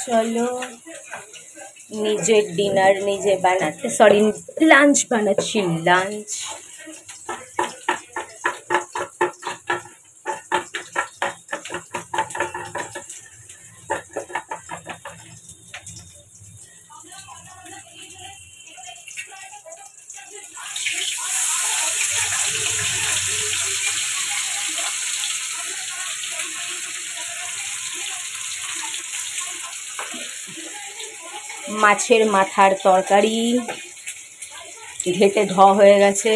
চলো নিজের ডিনার নিজে বানাতে, সরি লাঞ্চ বানাচ্ছি, লাঞ্চ। মাছের মাথার তরকারি ঘেটে হয়ে গেছে।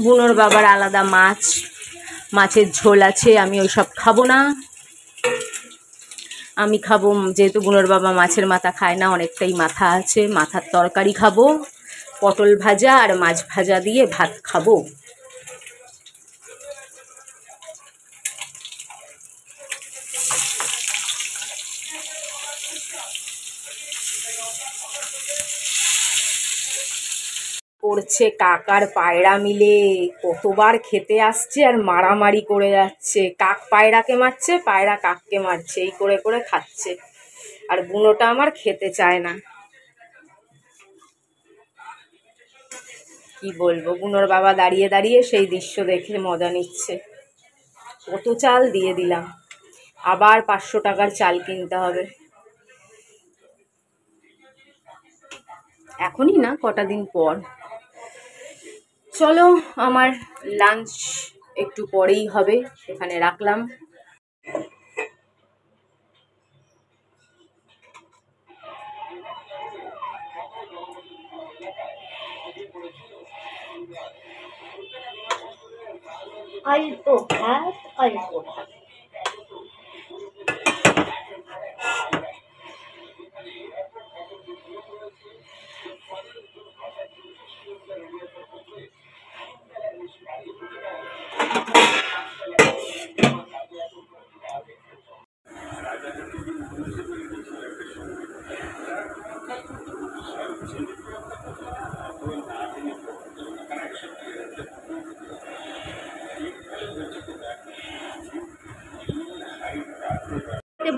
বুনোর বাবার আলাদা মাছ, মাছের ঝোল আছে, আমি ওইসব খাবো না। আমি খাবো, যেহেতু বুনোর বাবা মাছের মাথা খায় না, অনেকটাই মাথা আছে, মাথার তরকারি খাবো, পটল ভাজা আর মাছ ভাজা দিয়ে ভাত খাবো। করছে কাকার পায়রা মিলে, কতবার খেতে আসছে আর মারামারি করে যাচ্ছে। কাক পায়রাকে মারছে, পায়রা কাককে মারছে, এই করে করে খাচ্ছে। আর বুনোটা আমার খেতে চায় না। কি বলবো, বুনোর বাবা দাঁড়িয়ে দাঁড়িয়ে সেই দৃশ্য দেখে মজা নিচ্ছে। কত চাল দিয়ে দিলাম, আবার 500 টাকার চাল কিনতে হবে। এখনই না, কটা দিন পর। চলো, আমার লাঞ্চ একটু পরেই হবে, এখানে রাখলাম। অল্প ভাত, অল্প ভাত।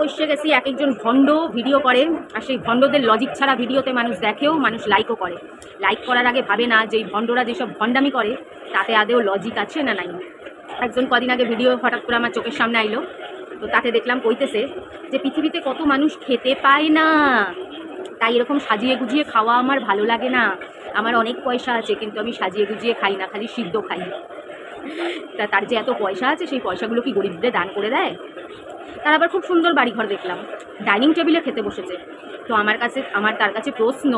বসে গেছি, এক একজন ভণ্ড ভিডিও করে, আর সেই ভণ্ডদের লজিক ছাড়া ভিডিওতে মানুষ দেখেও, মানুষ লাইকও করে। লাইক করার আগে ভাবে না যে এই ভণ্ডরা যেসব ভণ্ডামি করে তাতে আদেও লজিক আছে না নাই। একজন কদিন আগে ভিডিও হঠাৎ করে আমার চোখের সামনে আইলো, তো তাতে দেখলাম কইতেছে যে পৃথিবীতে কত মানুষ খেতে পায় না, তাই এরকম সাজিয়ে গুজিয়ে খাওয়া আমার ভালো লাগে না। আমার অনেক পয়সা আছে, কিন্তু আমি সাজিয়ে গুজিয়ে খাই না, খালি সিদ্ধ খাই। তা তার যে এত পয়সা আছে, সেই পয়সাগুলো কি গরিবদের দান করে দেয়? তার আবার খুব সুন্দর বাড়িঘর দেখলাম, ডাইনিং টেবিলে খেতে বসেছে। তো আমার তার কাছে প্রশ্ন,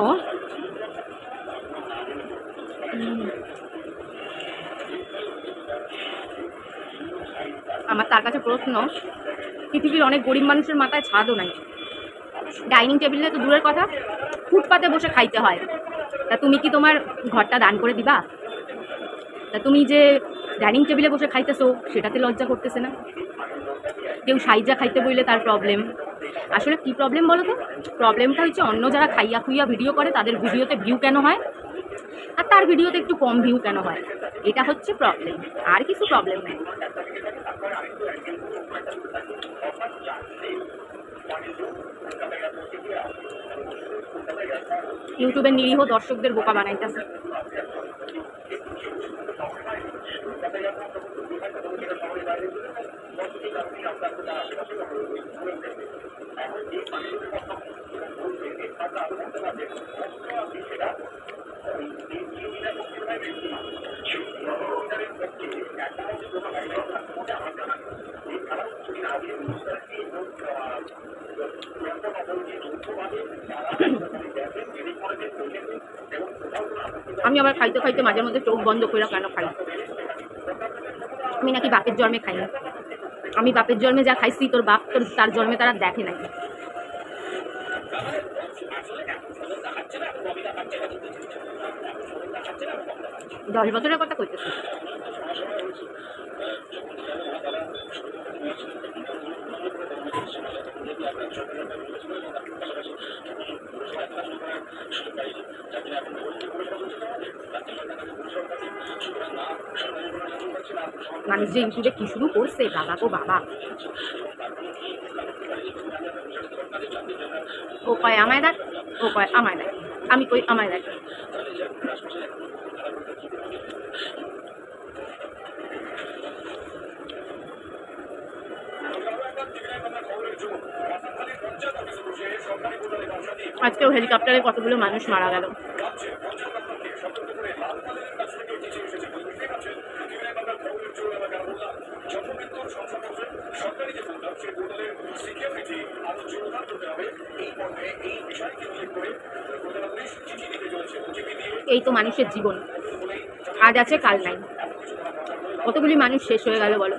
পৃথিবীর অনেক গরিব মানুষের মাথায় ছাদও নাই, ডাইনিং টেবিলে তো দূরের কথা, ফুটপাতে বসে খাইতে হয়। তা তুমি কি তোমার ঘরটা দান করে দিবা? তা তুমি যে ডাইনিং টেবিলে বসে খাইতেছো, সেটাতে লজ্জা করতেছে না? কেউ সাইজা খাইতে বইলে তার প্রবলেম। আসলে কি প্রবলেম বলো তো? প্রবলেমটা হচ্ছে অন্য যারা খাইয়া খুইয়া ভিডিও করে, তাদের ভিডিওতে ভিউ কেন হয়, আর তার ভিডিওতে একটু কম ভিউ কেন হয়, এটা হচ্ছে প্রবলেম, আর কিছু প্রবলেম নেই। ইউটিউবের নিরীহ দর্শকদের বোকা বানাইতেছে। আমি আবার খাইতে খাইতে মাঝে মধ্যে চোখ বন্ধ করে কেন খাই? আমি নাকি বাপের জন্মে খাই না। আমি বাপের জন্মে যা খাইছি, তোর বাপ তার জন্মে তারা দেখে নাই। 10 বছরের কথা কইতেছি। মানুষ যে ইউটিউবে কী শুরু করছে, বাবা গো বাবা। ও কয় আমায় দেখ, ও কয় আমায় দেখ, আমি কই আমায় দেখ। আজকেও হেলিকপ্টারে কতগুলো মানুষ মারা গেল। এই তো মানুষের জীবন, আজ আছে কাল নাই। কতগুলি মানুষ শেষ হয়ে গেল বলো।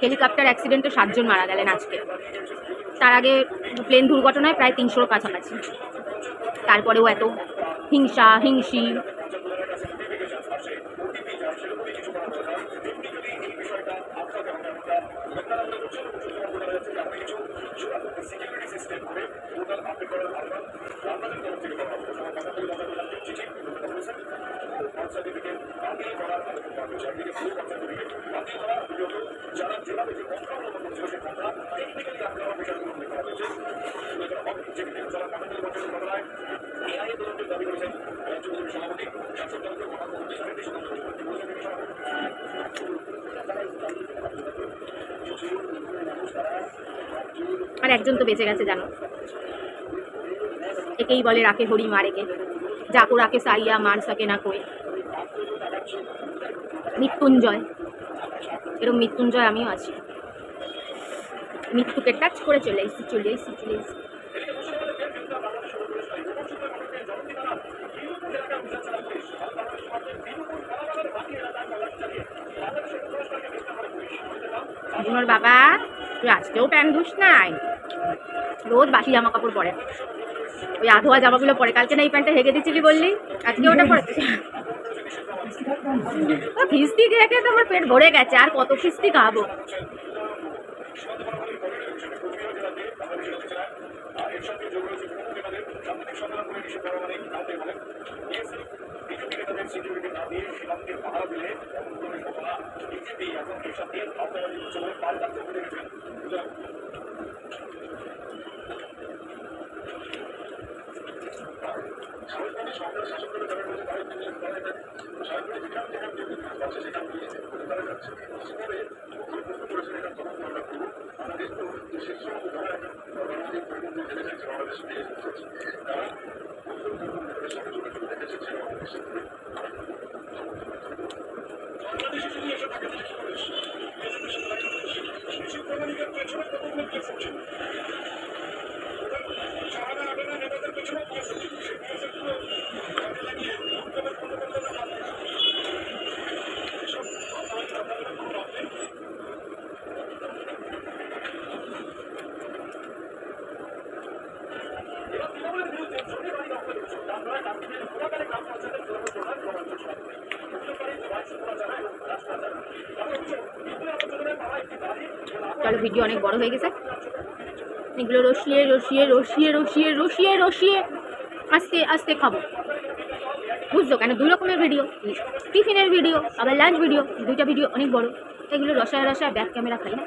হেলিকপ্টার অ্যাক্সিডেন্টে 7 জন মারা গেলেন আজকে। তার আগে প্লেন দুর্ঘটনায় প্রায় 300-র কাছাকাছি। তারপরেও এত হিংসা হিংসি। আর একজন তো বেঁচে গেছে জানো, একেই বলে রাখে হরি মারেকে, যাকো রাখে সাইয়া মার সকে না কোয়ে। মৃত্যুঞ্জয়, এরকম মৃত্যুঞ্জয় আমিও আছি। মৃত্যুকে টাচ করে চলে এসেছি, চলে এসেছি, চলে এসেছি। বুনোর বাবা তুই আজকেও প্যান্ট ধুস নাই, রোজ বাসি জামা কাপড় পরে, ওই আধোয়া জামাগুলো পরে। কালকে না এই প্যান্টটা হেগে দিচ্ছিলি বললি, আজকে ওটা পরেছিস। খিস্তি দেখে তো আমার পেট ভরে গেছে, আর কত খিস্তি খাবো। চলো, ভিডিও অনেক বড় হয়ে গেছে। এগুলো রসিয়ে রসিয়ে রসিয়ে রসিয়ে রসিয়ে রসিয়ে আস্তে আস্তে খাবো, বুঝছো? কেন 2 রকমের ভিডিও, টিফিনের ভিডিও আবার লাঞ্চ ভিডিও, 2টা ভিডিও অনেক বড়। এগুলো রসায় রসায় ব্যাক ক্যামেরা খাই না।